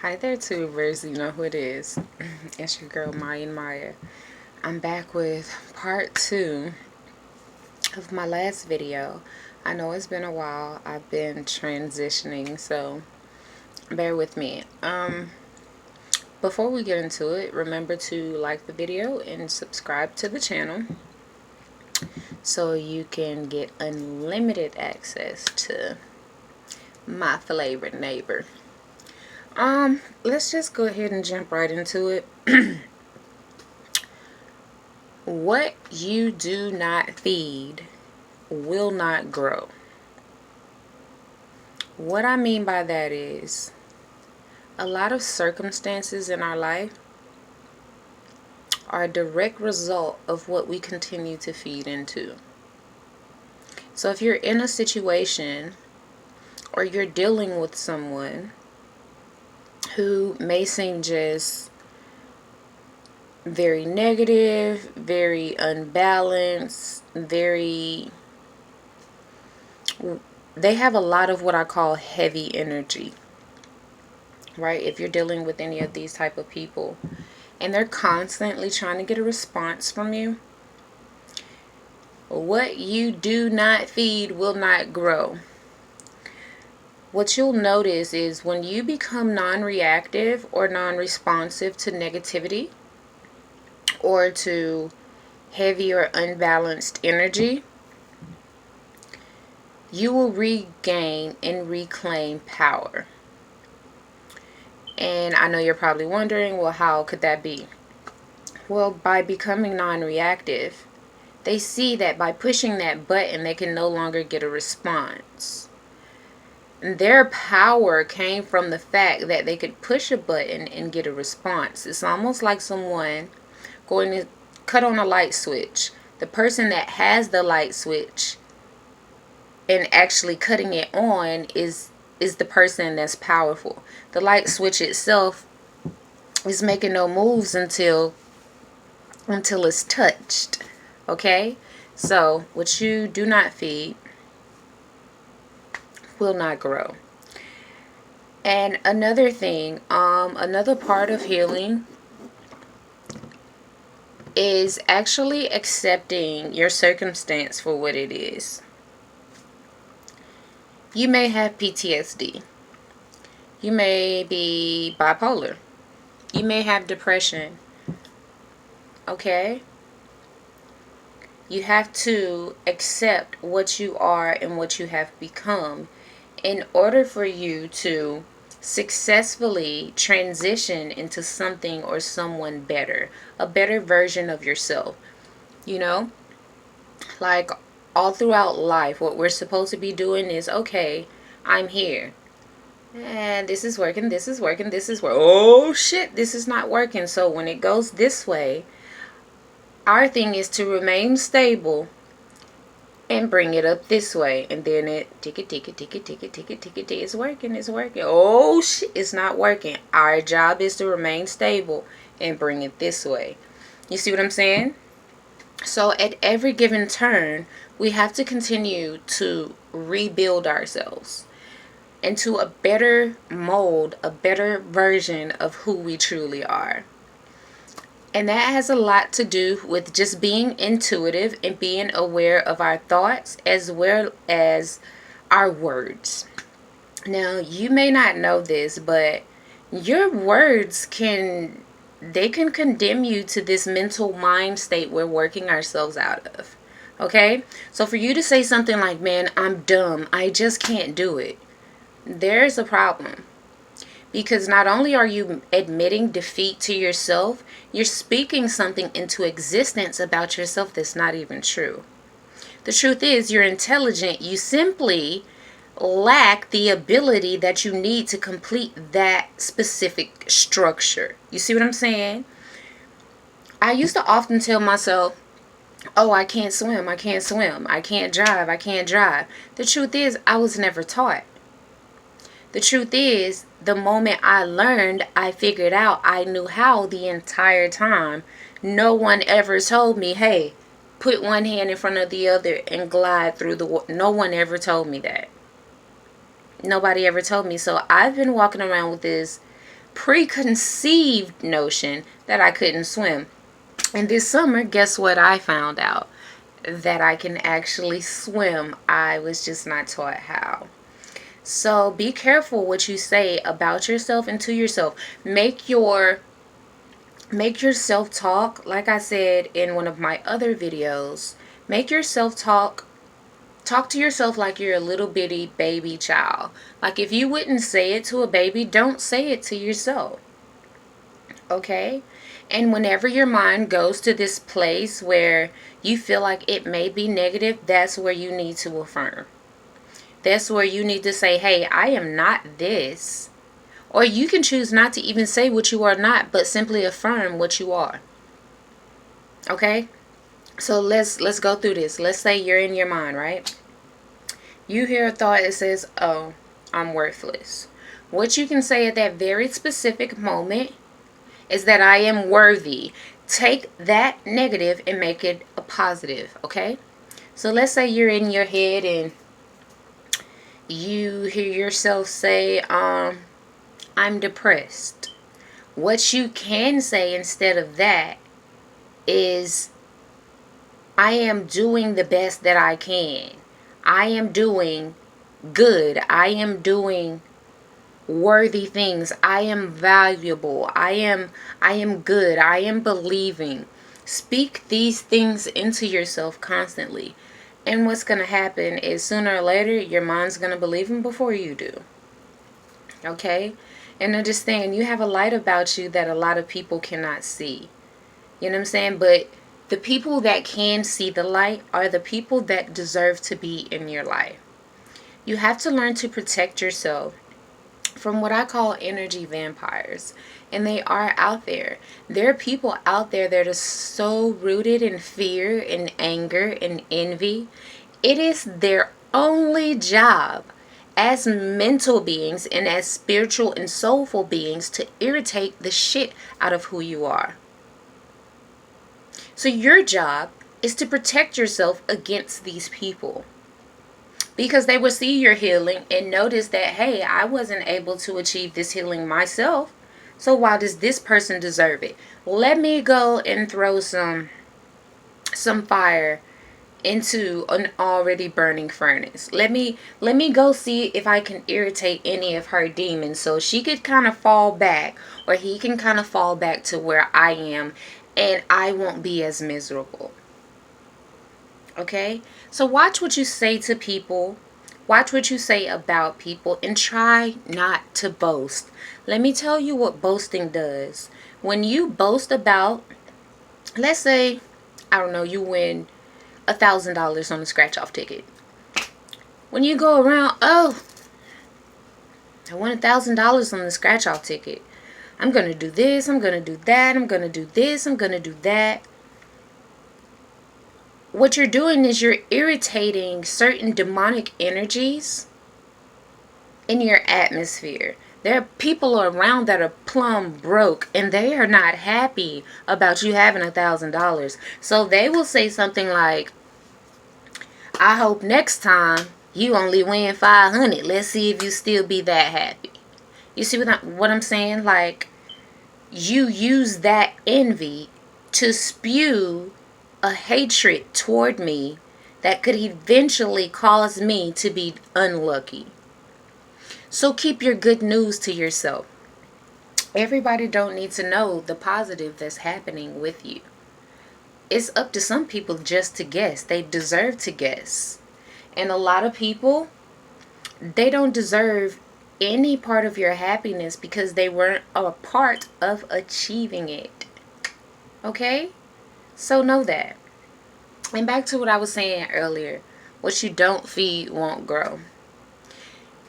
Hi there, tubers. You know who it is. It's your girl, Maya and Maya. I'm back with part 2 of my last video. I know it's been a while. I've been transitioning, so bear with me. Before we get into it, remember to like the video and subscribe to the channel so you can get unlimited access to my flavored neighbor. Let's just go ahead and jump right into it. What you do not feed will not grow. What I mean by that is a lot of circumstances in our life are a direct result of what we continue to feed into. So if you're in a situation or you're dealing with someone who may seem just very negative, very unbalanced, they have a lot of what I call heavy energy, right? If you're dealing with any of these type of people and they're constantly trying to get a response from you, what you do not feed will not grow. What you'll notice is when you become non-reactive or non-responsive to negativity or to heavy or unbalanced energy, you will regain and reclaim power. And I know you're probably wondering, well, how could that be? Well, by becoming non-reactive, they see that by pushing that button, they can no longer get a response. And their power came from the fact that they could push a button and get a response. It's almost like someone going to cut on a light switch. The person that has the light switch and actually cutting it on is the person that's powerful. The light switch itself is making no moves until it's touched. Okay? So, what you do not feed will not grow. And another thing, another part of healing is actually accepting your circumstance for what it is. You may have PTSD. You may be bipolar. You may have depression. Okay? You have to accept what you are and what you have become in order for you to successfully transition into something or someone better, a better version of yourself. You know, like all throughout life, what we're supposed to be doing is, okay, I'm here. And this is working, this is working, this is working. Oh shit, this is not working. So when it goes this way, our thing is to remain stable and bring it up this way, and then it tick it, it's working, it's working. Oh shit, it's not working. Our job is to remain stable and bring it this way. You see what I'm saying? So at every given turn, we have to continue to rebuild ourselves into a better mold, a better version of who we truly are. And that has a lot to do with just being intuitive and being aware of our thoughts as well as our words. Now, you may not know this, but your words can condemn you to this mental mind state we're working ourselves out of. Okay? So for you to say something like, man, I'm dumb, I just can't do it, there's a problem. Because not only are you admitting defeat to yourself, you're speaking something into existence about yourself that's not even true. The truth is, you're intelligent. You simply lack the ability that you need to complete that specific structure. You see what I'm saying? I used to often tell myself, oh, I can't swim, I can't swim, I can't drive, I can't drive. The truth is, I was never taught. The truth is, the moment I learned, I figured out I knew how the entire time. No one ever told me, hey, put one hand in front of the other and glide through the water. No one ever told me that. Nobody ever told me. So I've been walking around with this preconceived notion that I couldn't swim. And this summer, guess what I found out? That I can actually swim. I was just not taught how. So be careful what you say about yourself and to yourself. Make your self-talk, like I said in one of my other videos, make your self-talk, talk to yourself like you're a little bitty baby child. Like if you wouldn't say it to a baby, don't say it to yourself. Okay? And whenever your mind goes to this place where you feel like it may be negative, that's where you need to affirm. That's where you need to say, hey, I am not this. Or you can choose not to even say what you are not, but simply affirm what you are. Okay? So let's go through this. Let's say you're in your mind, right? You hear a thought that says, oh, I'm worthless. What you can say at that very specific moment is that I am worthy. Take that negative and make it a positive, okay? So let's say you're in your head and you hear yourself say, I'm depressed. What you can say instead of that is, I am doing the best that I can. I am doing good. I am doing worthy things. I am valuable. I am good. I am believing. Speak these things into yourself constantly. And what's going to happen is sooner or later, your mind's going to believe them before you do. Okay? And understand, you have a light about you that a lot of people cannot see. You know what I'm saying? But the people that can see the light are the people that deserve to be in your life. You have to learn to protect yourself from what I call energy vampires. And they are out there. There are people out there that are so rooted in fear and anger and envy. It is their only job as mental beings and as spiritual and soulful beings to irritate the shit out of who you are. So your job is to protect yourself against these people. Because they will see your healing and notice that, hey, I wasn't able to achieve this healing myself. So why does this person deserve it? Let me go and throw some fire into an already burning furnace. Let me go see if I can irritate any of her demons so she could kind of fall back, or he can kind of fall back to where I am, and I won't be as miserable. Okay? So watch what you say to people. Watch what you say about people, and try not to boast. Let me tell you what boasting does. When you boast about, let's say, I don't know, you win $1,000 on a scratch-off ticket. When you go around, oh, I won $1,000 on the scratch-off ticket. I'm going to do this, I'm going to do that, I'm going to do this, I'm going to do that. What you're doing is you're irritating certain demonic energies in your atmosphere. There are people around that are plumb broke, and they are not happy about you having $1,000. So they will say something like, I hope next time you only win 500. Let's see if you still be that happy. You see what I'm saying? Like, you use that envy to spew a hatred toward me that could eventually cause me to be unlucky. So keep your good news to yourself. Everybody don't need to know the positive that's happening with you. It's up to some people just to guess. They deserve to guess. And a lot of people, they don't deserve any part of your happiness because they weren't a part of achieving it. Okay? So know that. And back to what I was saying earlier. What you don't feed won't grow.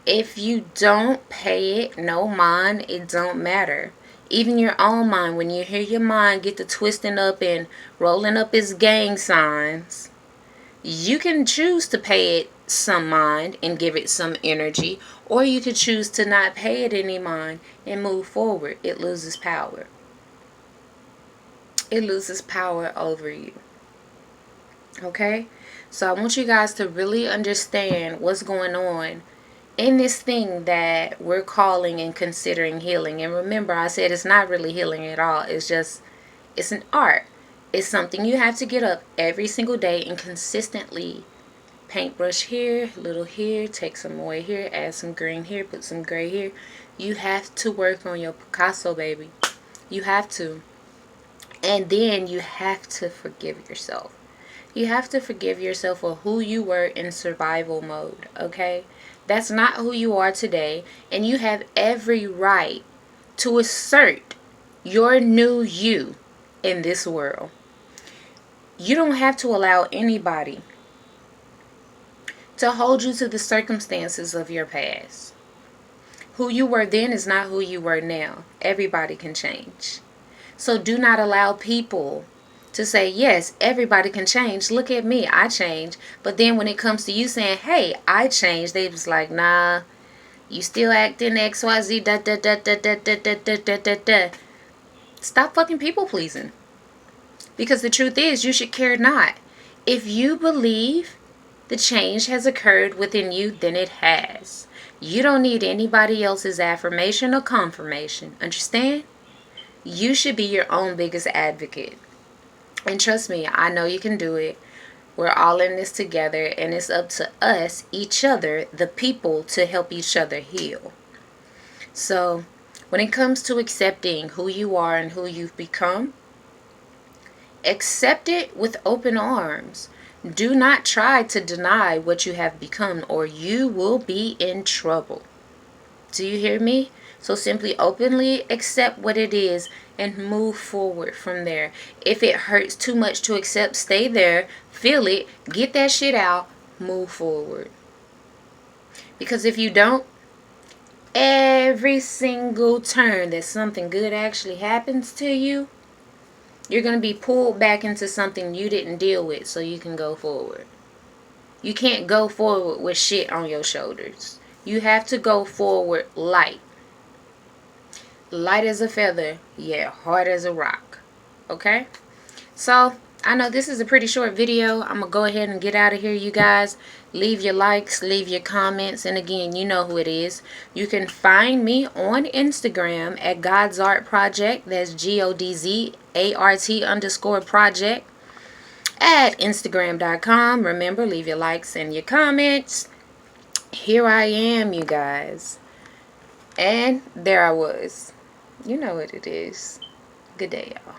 If you don't pay it no mind, it don't matter. Even your own mind, when you hear your mind get to twisting up and rolling up its gang signs, you can choose to pay it some mind and give it some energy, or you could choose to not pay it any mind and move forward. It loses power. It loses power over you. Okay? So I want you guys to really understand what's going on in this thing that we're calling and considering healing. And remember, I said it's not really healing at all. It's an art. It's something you have to get up every single day and consistently paintbrush here, little here, take some away here, add some green here, put some gray here. You have to work on your Picasso, baby. You have to. And then you have to forgive yourself. You have to forgive yourself for who you were in survival mode, okay? That's not who you are today, and you have every right to assert your new you in this world. You don't have to allow anybody to hold you to the circumstances of your past. Who you were then is not who you were now. Everybody can change. So do not allow people to say, yes, everybody can change. Look at me, I changed. But then when it comes to you saying, hey, I changed, they was like, nah, you still acting XYZ, da da da da da da da da da da da. Stop fucking people pleasing. Because the truth is, you should care not. If you believe the change has occurred within you, then it has. You don't need anybody else's affirmation or confirmation. Understand? You should be your own biggest advocate. And trust me, I know you can do it. We're all in this together, and it's up to us, each other, the people, to help each other heal. So, when it comes to accepting who you are and who you've become, accept it with open arms. Do not try to deny what you have become, or you will be in trouble. Do you hear me? So simply openly accept what it is and move forward from there. If it hurts too much to accept, stay there, feel it, get that shit out, move forward. Because if you don't, every single turn that something good actually happens to you, you're going to be pulled back into something you didn't deal with so you can go forward. You can't go forward with shit on your shoulders. You have to go forward light. Light as a feather, yeah, hard as a rock. Okay? So, I know this is a pretty short video. I'm going to go ahead and get out of here, you guys. Leave your likes, leave your comments. And again, you know who it is. You can find me on Instagram at God's Art Project. That's GODZART_project at Instagram.com. Remember, leave your likes and your comments. Here I am, you guys. And there I was. You know what it is. Good day, y'all.